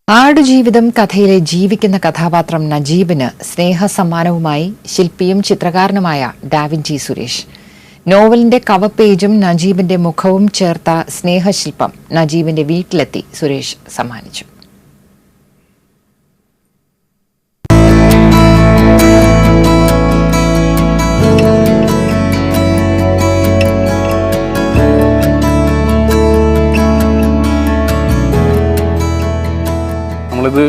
ആടുജീവിതം കഥയിലെ ജീവിക്കുന്ന കഥാപാത്രം നജീബിന് സ്നേഹസമ്മാനവുമായി ശില്പിയും ചിത്രകാരനുമായ ഡാവിഞ്ചി സുരേഷ്. നോവലിന്റെ കവർ പേജും നജീബിന്റെ മുഖവും ചേർത്ത സ്നേഹശില്പം നജീബിന്റെ വീട്ടിലെത്തി സുരേഷ് സമ്മാനിച്ചു. നമ്മളിത്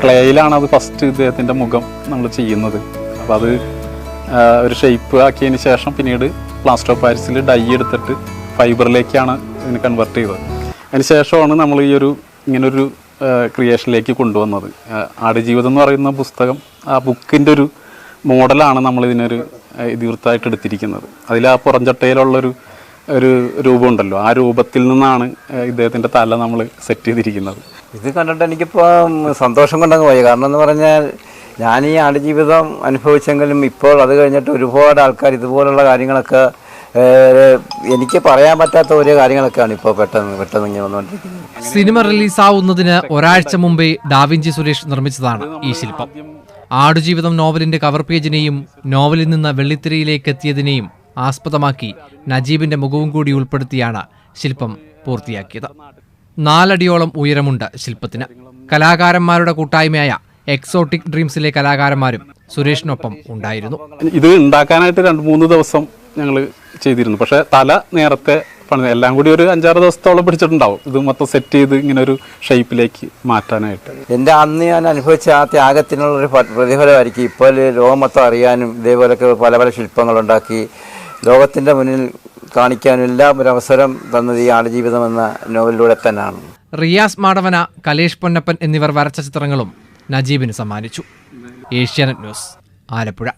ക്ലേയിലാണ് അത് ഫസ്റ്റ് ഇദ്ദേഹത്തിൻ്റെ മുഖം നമ്മൾ ചെയ്യുന്നത്. അപ്പോൾ അത് ഒരു ഷേപ്പ് ആക്കിയതിന് ശേഷം പിന്നീട് പ്ലാസ്റ്റർ ഓഫ് പാരീസിൽ ഡൈ എടുത്തിട്ട് ഫൈബറിലേക്കാണ് ഇതിന് കൺവെർട്ട് ചെയ്തത്. അതിന് ശേഷമാണ് നമ്മൾ ഈ ഇങ്ങനൊരു ക്രിയേഷനിലേക്ക് കൊണ്ടുവന്നത്. ആടുജീവിതം എന്ന് പറയുന്ന പുസ്തകം, ആ ബുക്കിൻ്റെ ഒരു മോഡലാണ് നമ്മളിതിനൊരു ഇതിവൃത്തമായിട്ട് എടുത്തിരിക്കുന്നത്. അതിൽ ആ പുറംചട്ടയിലുള്ളൊരു രൂപമുണ്ടല്ലോ, ആ രൂപത്തിൽ നിന്നാണ് ഇദ്ദേഹത്തിൻ്റെ തല നമ്മൾ സെറ്റ് ചെയ്തിരിക്കുന്നത്. ഇത് കണ്ടിട്ട് എനിക്കിപ്പോൾ സന്തോഷം കൊണ്ടങ്ങ് പോയി. കാരണം എന്ന് പറഞ്ഞാൽ ഞാൻ ഈ ആടുജീവിതം അനുഭവിച്ചെങ്കിലും ഇപ്പോൾ അത് കഴിഞ്ഞിട്ട് ഒരുപാട് ആൾക്കാർ ഇതുപോലുള്ള കാര്യങ്ങളൊക്കെ എനിക്ക് പറയാൻ പറ്റാത്ത ഓരോ കാര്യങ്ങളൊക്കെയാണ് ഇപ്പോൾ പെട്ടെന്ന് ഇങ്ങനെ വന്നുകൊണ്ടിരിക്കുന്നത്. സിനിമ റിലീസാവുന്നതിന് ഒരാഴ്ച മുമ്പേ ഡാവിഞ്ചി സുരേഷ് നിർമ്മിച്ചതാണ് ഈ ശില്പം. ആടുജീവിതം നോവലിന്റെ കവർ പേജിനെയും നോവലിൽ നിന്ന് വെള്ളിത്തിരയിലേക്ക് എത്തിയതിനെയും ആസ്പദമാക്കി നജീബിന്റെ മുഖവും കൂടി ഉൾപ്പെടുത്തിയാണ് ശില്പം പൂർത്തിയാക്കിയത്. 4 അടിയോളം ഉയരമുണ്ട് ശില്പത്തിന്. കലാകാരന്മാരുടെ കൂട്ടായ്മയായ എക്സോട്ടിക് ഡ്രീംസിലെ കലാകാരന്മാരും സുരേഷിനൊപ്പം ഉണ്ടായിരുന്നു. ഇത് ഉണ്ടാക്കാനായിട്ട് 2-3 ദിവസം ഞങ്ങൾ ചെയ്തിരുന്നു. പക്ഷേ തല നേരത്തെ പണി എല്ലാം കൂടി ഒരു 5-6 ദിവസത്തോളം പിടിച്ചിട്ടുണ്ടാവും ഇത് മൊത്തം സെറ്റ് ചെയ്ത് ഇങ്ങനെ ഒരു ഷേപ്പിലേക്ക് മാറ്റാനായിട്ട്. എൻ്റെ അന്ന് ഞാൻ അനുഭവിച്ച ആ ത്യാഗത്തിനുള്ളൊരു പ്രതിഫലമായിരിക്കും ഇപ്പോൾ ലോകം മൊത്തം അറിയാനും ഇതേപോലൊക്കെ പല ശില്പങ്ങളുണ്ടാക്കി ലോകത്തിൻ്റെ മുന്നിൽ കാണിക്കാനും എല്ലാം ഒരു അവസരം തന്നത് ഈ ആടുജീവിതം എന്ന നോവലിലൂടെ തന്നെയാണ്. റിയാസ് മാടവന, കലേഷ് പൊന്നപ്പൻ എന്നിവർ വരച്ച ചിത്രങ്ങളും നജീബിന് സമ്മാനിച്ചു. ഏഷ്യാനെറ്റ് ന്യൂസ്, ആലപ്പുഴ.